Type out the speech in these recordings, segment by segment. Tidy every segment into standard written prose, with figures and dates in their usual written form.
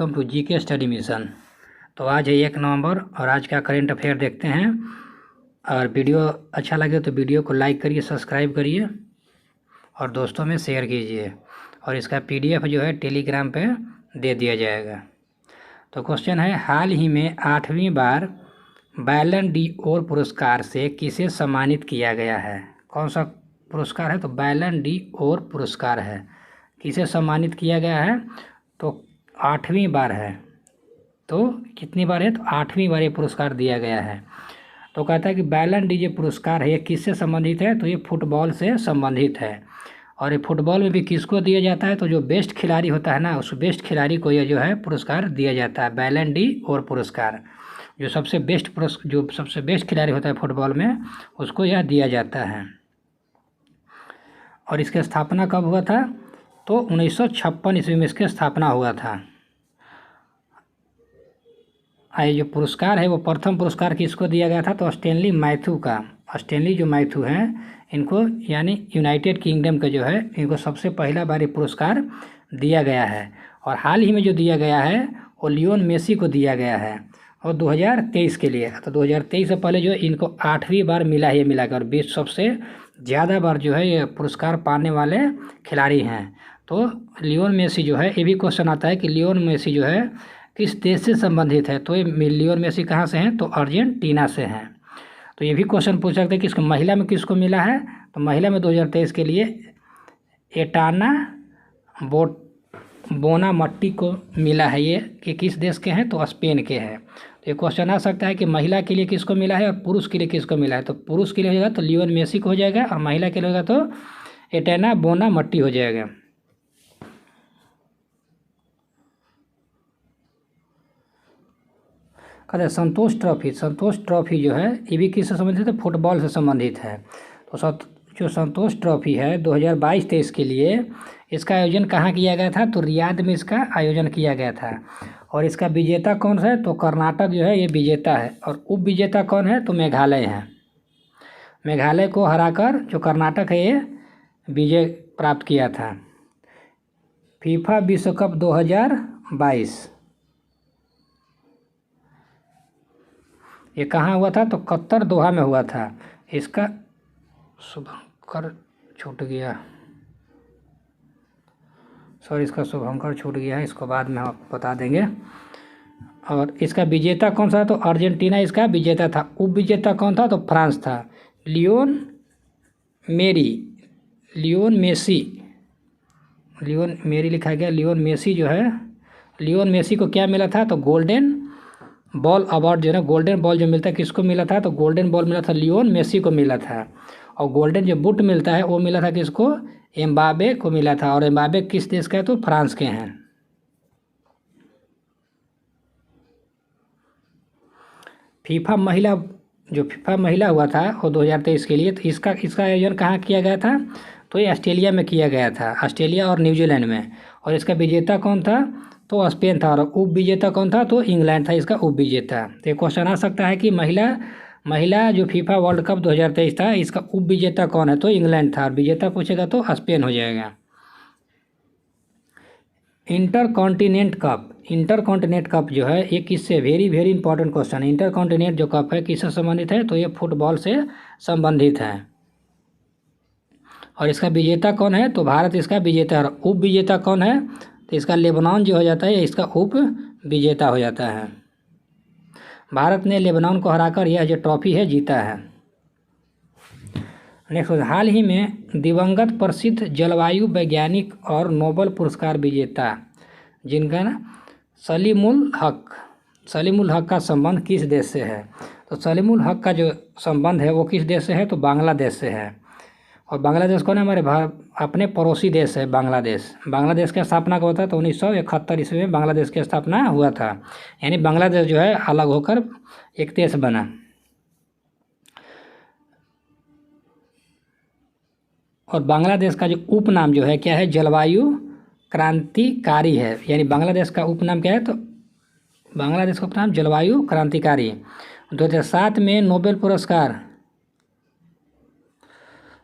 Welcome to GK study mission. तो आज है 1 नवंबर और आज का करेंट अफेयर देखते हैं। और वीडियो अच्छा लगे तो वीडियो को लाइक करिए, सब्सक्राइब करिए और दोस्तों में शेयर कीजिए। और इसका पीडीएफ जो है टेलीग्राम पे दे दिया जाएगा। तो क्वेश्चन है, हाल ही में 8वीं बार बैलन डी ओर पुरस्कार से किसे सम्मानित किया गया है? कौन सा पुरस्कार है? तो बैलन डी ओर पुरस्कार है। किसे सम्मानित किया गया है? तो 8वीं बार है। तो कितनी बार है? तो 8वीं बार ये पुरस्कार दिया गया है। तो कहता है कि बैलन डी जो पुरस्कार है ये किससे संबंधित है? तो ये फुटबॉल से संबंधित है। और ये फुटबॉल में भी किसको दिया जाता है? तो जो बेस्ट खिलाड़ी होता है ना, उस बेस्ट खिलाड़ी को ये जो है पुरस्कार दिया जाता है, बैलन डी और पुरस्कार। जो सबसे बेस्ट खिलाड़ी होता है फुटबॉल में, उसको यह दिया जाता है। और इसकी स्थापना कब हुआ था? तो 1956 ईस्वी में इसकी स्थापना हुआ था। ये जो पुरस्कार है वो प्रथम पुरस्कार किसको दिया गया था? तो स्टैनली मैथ्यू का। स्टैनली जो मैथ्यू हैं इनको, यानी यूनाइटेड किंगडम का जो है, इनको सबसे पहला बार ये पुरस्कार दिया गया है। और हाल ही में जो दिया गया है वो लियोन मेसी को दिया गया है, और 2023 के लिए। तो 2023 से पहले जो है इनको 8वीं बार मिला है, ये मिलाकर 20 सबसे ज़्यादा बार जो है ये पुरस्कार पाने वाले खिलाड़ी हैं। तो लियोन मेसी जो है, ये भी क्वेश्चन आता है कि लियोन मेसी जो है किस देश से संबंधित है? तो ये लियोन मेसी कहाँ से हैं? तो अर्जेंटीना से हैं। तो ये भी क्वेश्चन पूछ सकते हैं किसको, महिला में किसको मिला है? तो महिला में 2023 के लिए एटाना बोनामट्टी को मिला है। ये कि किस देश के हैं? तो स्पेन के हैं। तो ये क्वेश्चन आ सकता है कि महिला के लिए किसको मिला है और पुरुष के लिए किसको मिला है? तो पुरुष के लिए हो जाएगा तो लियोन मेसी को हो जाएगा, और महिला के लिए होगा तो एटाना बोनामट्टी हो जाएगा। कहते हैं संतोष ट्रॉफी जो है ये भी किससे संबंधित है? फुटबॉल से संबंधित है। तो जो संतोष ट्रॉफी है 2022-23 के लिए, इसका आयोजन कहाँ किया गया था? तो रियाद में इसका आयोजन किया गया था। और इसका विजेता कौन है? तो कर्नाटक जो है ये विजेता है। और उप विजेता कौन है? तो मेघालय है। मेघालय को हराकर जो कर्नाटक है ये विजय प्राप्त किया था। फीफा विश्व कप 2022 ये कहाँ हुआ था? तो कतर, दोहा में हुआ था। इसका शुभंकर छूट गया, इसका शुभंकर छूट गया है, इसको बाद में हम बता देंगे। और इसका विजेता कौन सा? तो अर्जेंटीना इसका विजेता था। उप विजेता कौन था? तो फ्रांस था। लियोन मेरी लिखा गया। लियोन मेसी जो है, लियोन मेसी को क्या मिला था? तो गोल्डन बॉल अवार्ड जो है ना, गोल्डन बॉल जो मिलता है किसको मिला था? तो गोल्डन बॉल मिला था लियोन मेसी को मिला था। और गोल्डन जो बूट मिलता है वो मिला था किसको? एम्बाबे को मिला था। और एम्बाबे किस देश का है? तो फ्रांस के हैं। फीफा महिला हुआ था वो 2023 के लिए, तो इसका आयोजन कहाँ किया गया था? तो ये ऑस्ट्रेलिया में किया गया था, ऑस्ट्रेलिया और न्यूजीलैंड में। और इसका विजेता कौन था? तो स्पेन था। और उप विजेता कौन था? तो इंग्लैंड था इसका उप विजेता। तो ये क्वेश्चन आ सकता है कि महिला जो फीफा वर्ल्ड कप 2023 था, इसका उप विजेता कौन है? तो इंग्लैंड था। और विजेता पूछेगा तो स्पेन हो जाएगा। इंटरकॉन्टिनेंट कप जो है ये किससे, वेरी वेरी इंपॉर्टेंट क्वेश्चन है। इंटरकॉन्टिनेंट जो कप है किससे संबंधित है? तो ये फुटबॉल से संबंधित है। और इसका विजेता कौन है? तो भारत इसका विजेता है। और उप विजेता कौन है? तो इसका लेबनान जो हो जाता है, इसका उप विजेता हो जाता है। भारत ने लेबनान को हराकर यह जो ट्रॉफी है जीता है। नेक्स्ट, हाल ही में दिवंगत प्रसिद्ध जलवायु वैज्ञानिक और नोबेल पुरस्कार विजेता जिनका सलीमुल हक का संबंध किस देश से है? तो सलीमुल हक का जो संबंध है वो किस देश से है? तो बांग्लादेश से है। और बांग्लादेश कौन है? हमारे अपने पड़ोसी देश है बांग्लादेश की स्थापना कब होता है? तो 1971 ईस्वी में बांग्लादेश की स्थापना हुआ था। यानी बांग्लादेश जो है अलग होकर एक देश बना। और बांग्लादेश का जो उपनाम जो है क्या है? जलवायु क्रांतिकारी है। यानी बांग्लादेश का उपनाम क्या है? तो बांग्लादेश का उपनाम जलवायु क्रांतिकारी। 2007 में नोबेल पुरस्कार,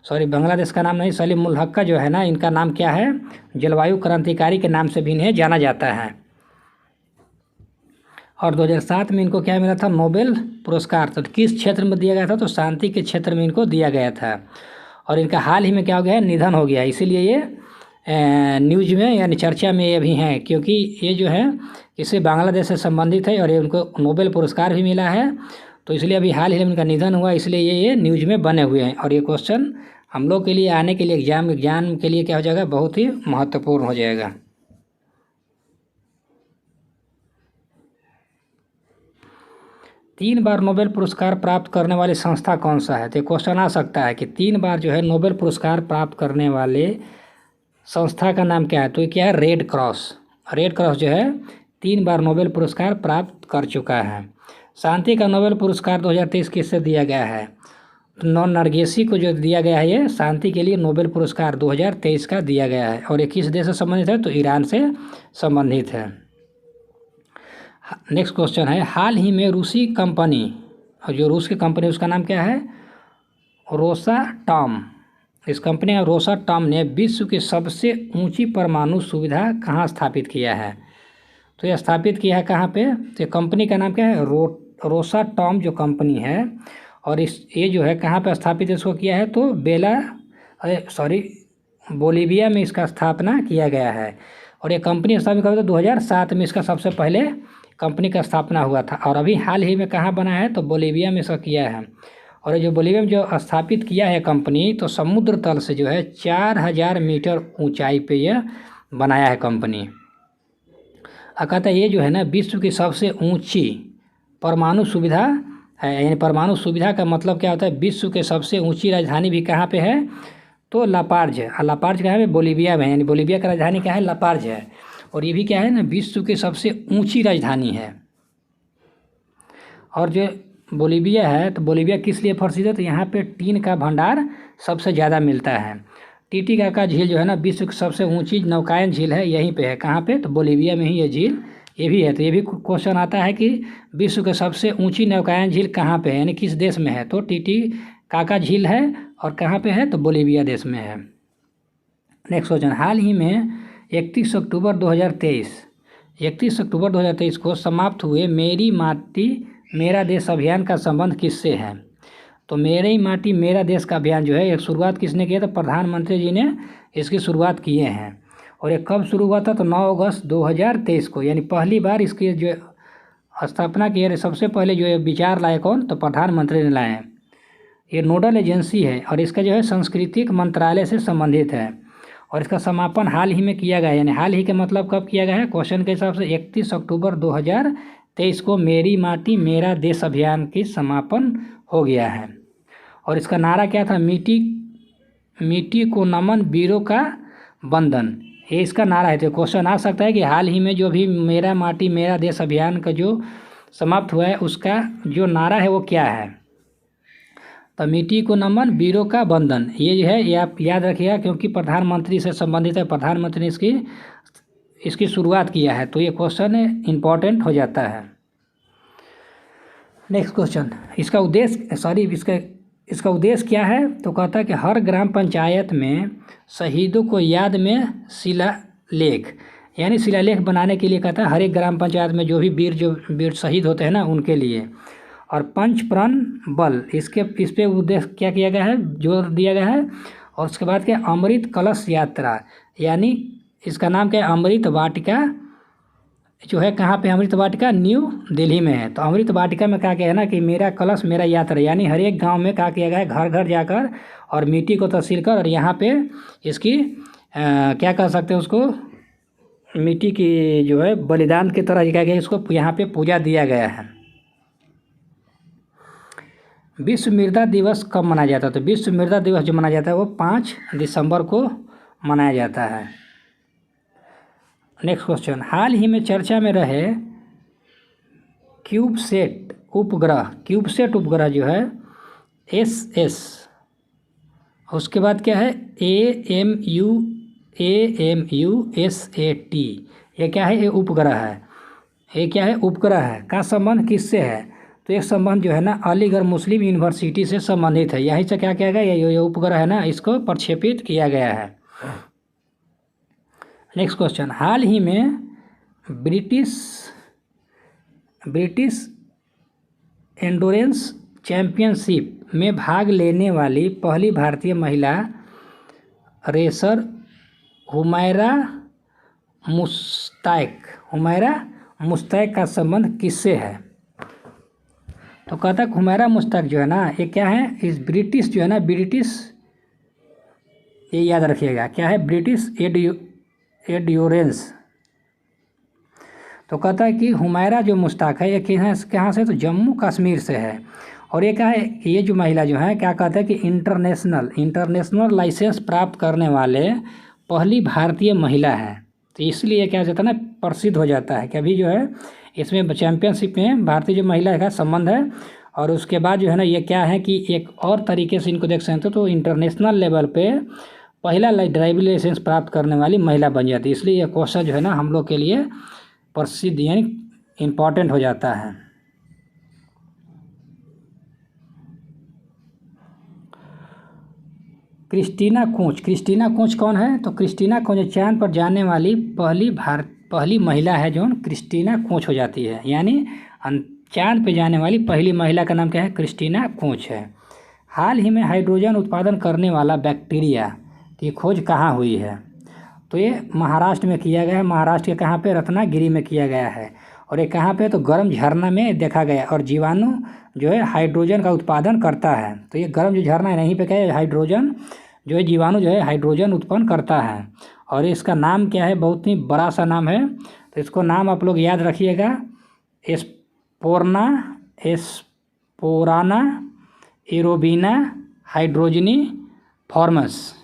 बांग्लादेश का नाम नहीं, सलीमुल हक का जो है ना, इनका नाम क्या है? जलवायु क्रांतिकारी के नाम से भी इन्हें जाना जाता है। और 2007 में इनको क्या मिला था, नोबेल पुरस्कार। तो किस क्षेत्र में दिया गया था, तो शांति के क्षेत्र में इनको दिया गया था। और इनका हाल ही में क्या हो गया है, निधन हो गया, इसीलिए ये न्यूज़ में यानी चर्चा में ये भी हैं, क्योंकि ये जो है इससे बांग्लादेश से संबंधित है और ये उनको नोबेल पुरस्कार भी मिला है। तो इसलिए अभी हाल ही में इनका निधन हुआ, इसलिए ये न्यूज़ में बने हुए हैं। और ये क्वेश्चन हम लोग के लिए आने के लिए एग्जाम के लिए क्या हो जाएगा, बहुत ही महत्वपूर्ण हो जाएगा। तीन बार नोबेल पुरस्कार प्राप्त करने वाली संस्था कौन सा है। तो क्वेश्चन आ सकता है कि 3 बार जो है नोबेल पुरस्कार प्राप्त करने वाले संस्था का नाम क्या है। तो ये क्या है, रेड क्रॉस। रेड क्रॉस जो है 3 बार नोबेल पुरस्कार प्राप्त कर चुका है। शांति का नोबेल पुरस्कार 2023 किससे दिया गया है, तो नॉन नरगेसी को जो दिया गया है, ये शांति के लिए नोबेल पुरस्कार 2023 का दिया गया है। और ये किस देश से संबंधित है, तो ईरान से संबंधित है। नेक्स्ट क्वेश्चन है, हाल ही में रूसी कंपनी, और जो रूस की कंपनी उसका नाम क्या है, रोसाटॉम। इस कंपनी रोसाटॉम ने विश्व की सबसे ऊंची परमाणु सुविधा कहाँ स्थापित किया है। तो यह स्थापित किया है कहाँ पे, तो कंपनी का नाम क्या है, रोसाटॉम जो कंपनी है। और ये जो है कहाँ पे स्थापित इसको किया है, तो बोलीविया में इसका स्थापना किया गया है। और ये कंपनी स्थापित हुआ था 2007 में, इसका सबसे पहले कंपनी का स्थापना हुआ था। और अभी हाल ही में कहाँ बना है, तो बोलीविया में इसका किया है। और जो बोलीविया में जो स्थापित किया है कंपनी, तो समुद्र तल से जो है 4000 मीटर ऊंचाई पे यह बनाया है कंपनी। कहता है ये जो है ना विश्व की सबसे ऊंची परमाणु सुविधा है। यानी परमाणु सुविधा का मतलब क्या होता है, विश्व के सबसे ऊंची राजधानी भी कहाँ पे है, तो लापार्ज है। लापार्ज कहाँ है, बोलीविया में। यानी बोलीविया का राजधानी क्या है, लापार्ज है। और ये भी क्या है ना, विश्व की सबसे ऊंची राजधानी है। और जो बोलीविया है, तो बोलीविया किस लिए प्रसिद्ध है, तो यहाँ पे टीन का भंडार सबसे ज़्यादा मिलता है। टीटीकाका झील जो है ना विश्व की सबसे ऊंची नौकायन झील है, यहीं पे है। कहाँ पे, तो बोलीविया में ही ये झील ये भी है। तो ये भी क्वेश्चन आता है कि विश्व के सबसे ऊंची नौकायन झील कहाँ पे है, यानी किस देश में है, तो टीटीकाका झील है। और कहाँ पे है, तो बोलीविया देश में है। नेक्स्ट क्वेश्चन, हाल ही में 31 अक्टूबर 2023 को समाप्त हुए मेरी माटी मेरा देश अभियान का संबंध किससे है। तो मेरी माटी मेरा देश का अभियान जो है एक शुरुआत किसने किया, तो प्रधानमंत्री जी ने इसकी शुरुआत किए हैं। और ये कब शुरू हुआ था, तो 9 अगस्त 2023 को। यानी पहली बार इसकी जो स्थापना की है, सबसे पहले जो विचार लाए कौन, तो प्रधानमंत्री ने लाए हैं। ये नोडल एजेंसी है और इसका जो है सांस्कृतिक मंत्रालय से संबंधित है। और इसका समापन हाल ही में किया गया है। यानी हाल ही का मतलब कब किया गया है, क्वेश्चन के हिसाब से 31 अक्टूबर 2023 को मेरी माटी मेरा देश अभियान की समापन हो गया है। और इसका नारा क्या था, मिट्टी को नमन वीरों का वंदन, ये इसका नारा है। तो क्वेश्चन आ सकता है कि हाल ही में जो भी मेरा माटी मेरा देश अभियान का जो समाप्त हुआ है उसका जो नारा है वो क्या है, तो मिट्टी को नमन वीरों का वंदन। ये जो है ये आप याद रखिएगा, क्योंकि प्रधानमंत्री से संबंधित है, प्रधानमंत्री ने इसकी शुरुआत किया है। तो ये क्वेश्चन इम्पॉर्टेंट हो जाता है। नेक्स्ट क्वेश्चन, इसका उद्देश्य क्या है, तो कहता है कि हर ग्राम पंचायत में शहीदों को याद में शिलालेख, यानी शिलालेख बनाने के लिए कहता है हर एक ग्राम पंचायत में जो वीर शहीद होते हैं ना उनके लिए। और पंचप्राण बल इस पे उद्देश्य क्या किया गया है, जोर दिया गया है। और उसके बाद क्या, अमृत कलश यात्रा, यानी इसका नाम क्या है, अमृत वाटिका जो है कहाँ पे, अमृत वाटिका न्यू दिल्ली में है। तो अमृत वाटिका में कहा गया है ना कि मेरा कलश मेरा यात्रा, यानी हर एक गांव में कहा किया गया है घर घर जाकर और मिट्टी को तहसील कर और यहाँ पे इसकी क्या कह सकते हैं उसको, मिट्टी की जो है बलिदान की तरह कहा गया, इसको यहाँ पे पूजा दिया गया है। विश्व मृदा दिवस कब मनाया जाता है, तो विश्व मृदा दिवस जो मनाया जाता है वो 5 दिसंबर को मनाया जाता है। नेक्स्ट क्वेश्चन, हाल ही में चर्चा में रहे क्यूबसेट उपग्रह जो है SS, उसके बाद क्या है AMUSAT, ये क्या है, ये उपग्रह है। ये क्या है, उपग्रह है का संबंध किससे है, तो एक संबंध जो है ना अलीगढ़ मुस्लिम यूनिवर्सिटी से संबंधित है। यहीं से क्या किया गया, ये उपग्रह है ना इसको प्रक्षेपित किया गया है। नेक्स्ट क्वेश्चन, हाल ही में ब्रिटिश ब्रिटिश एंडोरेंस चैंपियनशिप में भाग लेने वाली पहली भारतीय महिला रेसर हुमैरा मुश्ताक का संबंध किससे है? तो कहता है हुमैरा मुश्ताक जो है ना, ये क्या है, इस ब्रिटिश जो है ना, ब्रिटिश, ये याद रखिएगा क्या है, ब्रिटिश एंडोरेंस। तो कहता है कि हुमैरा जो मुश्ताक है ये कहाँ से, तो जम्मू कश्मीर से है। और ये क्या है, ये जो महिला जो है क्या कहता है कि इंटरनेशनल लाइसेंस प्राप्त करने वाले पहली भारतीय महिला है। तो इसलिए क्या हो जाता है ना, प्रसिद्ध हो जाता है कि अभी जो है इसमें चैम्पियनशिप में भारतीय जो महिला का संबंध है। और उसके बाद जो है ना ये क्या है कि एक और तरीके से इनको देख सकते हो, तो इंटरनेशनल लेवल पे पहला ड्राइविंग लाइसेंस प्राप्त करने वाली महिला बन जाती है। इसलिए यह क्वेश्चन जो है ना हम लोग के लिए प्रसिद्ध यानी इम्पॉर्टेंट हो जाता है। क्रिस्टीना कोच कौन है? तो क्रिस्टीना कोच चांद पर जाने वाली पहली महिला है जो क्रिस्टीना कोच हो जाती है, यानी चांद पे जाने वाली पहली महिला का नाम क्या है? क्रिस्टीना कोच है। हाल ही में हाइड्रोजन उत्पादन करने वाला बैक्टीरिया की खोज कहाँ हुई है? तो ये महाराष्ट्र में किया गया है। महाराष्ट्र के कहाँ पे? रत्नागिरी में किया गया है। और ये कहाँ पे? तो गर्म झरना में देखा गया। और जीवाणु जो है हाइड्रोजन का उत्पादन करता है। तो ये गर्म जो झरना है यहीं पे क्या है, हाइड्रोजन जो है जीवाणु जो है हाइड्रोजन उत्पन्न करता है। और इसका नाम क्या है? बहुत ही बड़ा सा नाम है, तो इसको नाम आप लोग याद रखिएगा, एस्पोराना एरोबिना हाइड्रोजनी फॉर्मस।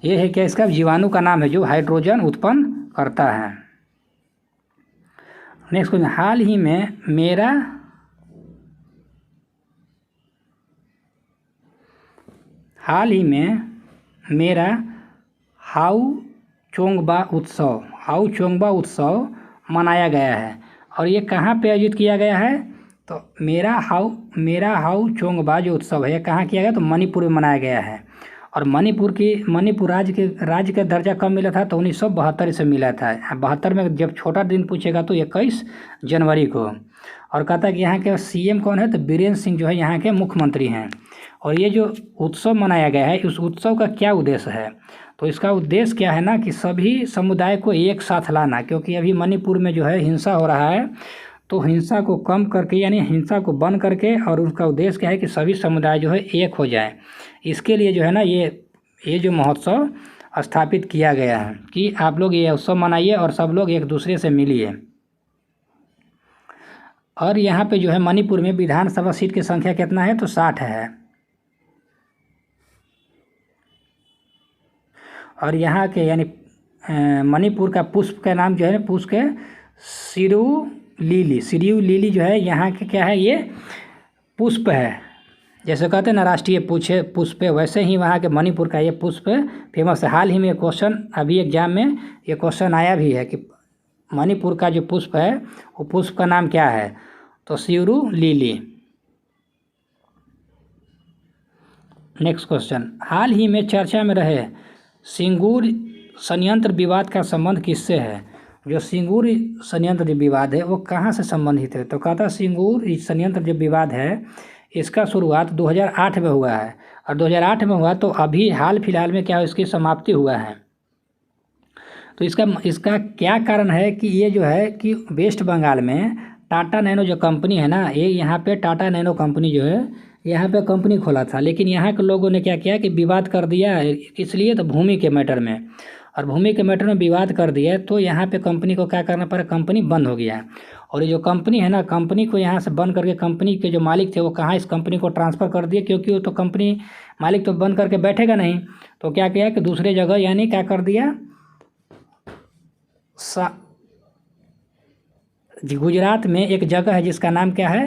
ये है क्या, इसका जीवाणु का नाम है जो हाइड्रोजन उत्पन्न करता है। नेक्स्ट क्वेश्चन, हाल ही में मेरा हाउ चोंगबा उत्सव मनाया गया है। और ये कहाँ पे आयोजित किया गया है? तो मेरा हाउ चोंगबा जो उत्सव है कहाँ किया गया? तो मणिपुर में मनाया गया है। और मणिपुर राज्य का दर्जा कब मिला था? तो 1972 से मिला था। 72 में जब छोटा दिन पूछेगा तो 21 जनवरी को। और कहता है कि यहाँ के सीएम कौन है? तो बीरेंद्र सिंह जो है यहाँ के मुख्यमंत्री हैं। और ये जो उत्सव मनाया गया है, उस उत्सव का क्या उद्देश्य है? तो इसका उद्देश्य क्या है ना कि सभी समुदाय को एक साथ लाना, क्योंकि अभी मणिपुर में जो है हिंसा हो रहा है, तो हिंसा को कम करके यानी हिंसा को बंद करके, और उसका उद्देश्य क्या है कि सभी समुदाय जो है एक हो जाए। इसके लिए जो है ना ये जो महोत्सव स्थापित किया गया है कि आप लोग ये उत्सव मनाइए और सब लोग एक दूसरे से मिलिए। और यहाँ पे जो है मणिपुर में विधानसभा सीट की संख्या कितना है? तो 60 है। और यहाँ के यानी मणिपुर का पुष्प का नाम जो है पुष्प के सिरू लिली जो है यहाँ के क्या है? ये पुष्प है। जैसे कहते हैं ना राष्ट्रीय पुष्प, वैसे ही वहाँ के मणिपुर का ये पुष्प फेमस है। हाल ही में क्वेश्चन अभी एग्जाम में ये क्वेश्चन आया भी है कि मणिपुर का जो पुष्प है वो पुष्प का नाम क्या है? तो सिरू लिली। नेक्स्ट क्वेश्चन, हाल ही में चर्चा में रहे सिंगूर संयंत्र विवाद का संबंध किससे है? जो सिंगूर संयंत्र जो विवाद है वो कहाँ से संबंधित है? तो कहता सिंगूर संयंत्र जो विवाद है इसका शुरुआत 2008 में हुआ है। और 2008 में हुआ तो अभी हाल फिलहाल में क्या है, इसकी समाप्ति हुआ है। तो इसका क्या कारण है कि ये जो है कि वेस्ट बंगाल में टाटा नैनो जो कंपनी है ना, ये यहाँ पे टाटा नैनो कंपनी जो है यहाँ पे कंपनी खोला था, लेकिन यहाँ के लोगों ने क्या किया कि विवाद कर दिया। इसलिए तो भूमि के मैटर में, और भूमि के मैटर में विवाद कर दिया तो यहाँ पे कंपनी को क्या करना पड़ा, कंपनी बंद हो गया। और ये जो कंपनी है ना, कंपनी को यहाँ से बंद करके कंपनी के जो मालिक थे वो कहाँ इस कंपनी को ट्रांसफ़र कर दिए, क्योंकि वो तो कंपनी मालिक तो बंद करके बैठेगा नहीं। तो क्या किया कि दूसरे जगह यानी क्या कर दिया, गुजरात में एक जगह है जिसका नाम क्या है,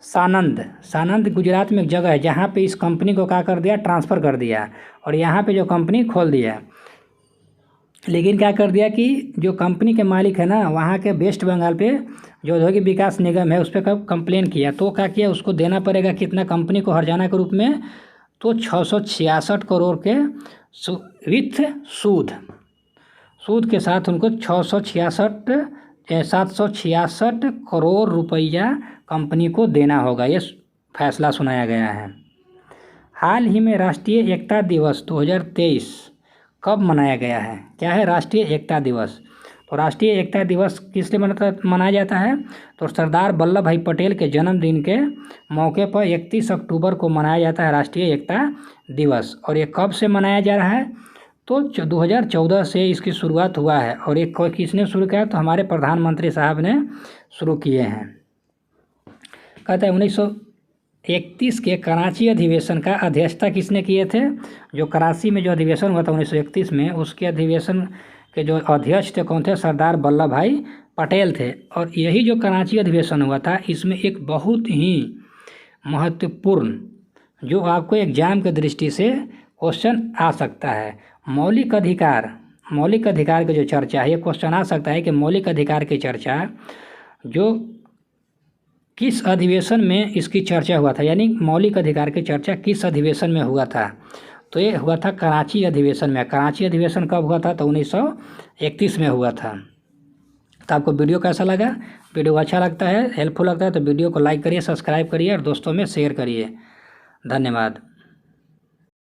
सानंद गुजरात में एक जगह है जहाँ पे इस कंपनी को क्या कर दिया, ट्रांसफ़र कर दिया और यहाँ पे जो कंपनी खोल दिया। लेकिन क्या कर दिया कि जो कंपनी के मालिक है ना, वहाँ के वेस्ट बंगाल पे जो औद्योगिक विकास निगम है उस पर कब कंप्लेन किया, तो क्या किया, उसको देना पड़ेगा कितना कंपनी को हर्जाना के रूप में, तो 666 करोड़ के विथ सूद के साथ उनको 666 766 करोड़ रुपया कंपनी को देना होगा, ये फैसला सुनाया गया है। हाल ही में राष्ट्रीय एकता दिवस 2023 कब मनाया गया है? क्या है राष्ट्रीय एकता दिवस? तो राष्ट्रीय एकता दिवस किस लिए मनाया जाता है? तो सरदार वल्लभ भाई पटेल के जन्मदिन के मौके पर 31 अक्टूबर को मनाया जाता है राष्ट्रीय एकता दिवस। और ये कब से मनाया जा रहा है? तो 2014 से इसकी शुरुआत हुआ है। और ये किसने शुरू किया? तो हमारे प्रधानमंत्री साहब ने शुरू किए हैं। कहते हैं 1931 के कराची अधिवेशन का अध्यक्षता किसने किए थे? जो कराची में जो अधिवेशन हुआ था 1931 में, उसके अधिवेशन के जो अध्यक्ष थे कौन थे? सरदार वल्लभ भाई पटेल थे। और यही जो कराची अधिवेशन हुआ था, इसमें एक बहुत ही महत्वपूर्ण, जो आपको एग्जाम के दृष्टि से क्वेश्चन आ सकता है, मौलिक अधिकार की जो चर्चा है, ये क्वेश्चन आ सकता है कि मौलिक अधिकार की चर्चा जो किस अधिवेशन में इसकी चर्चा हुआ था, यानी मौलिक अधिकार की चर्चा किस अधिवेशन में हुआ था? तो ये हुआ था कराची अधिवेशन में। कराची अधिवेशन कब हुआ था? तो 1931 में हुआ था। तो आपको वीडियो कैसा लगा? वीडियो अच्छा लगता है, हेल्पफुल लगता है तो वीडियो को लाइक करिए, सब्सक्राइब करिए और दोस्तों में शेयर करिए। धन्यवाद।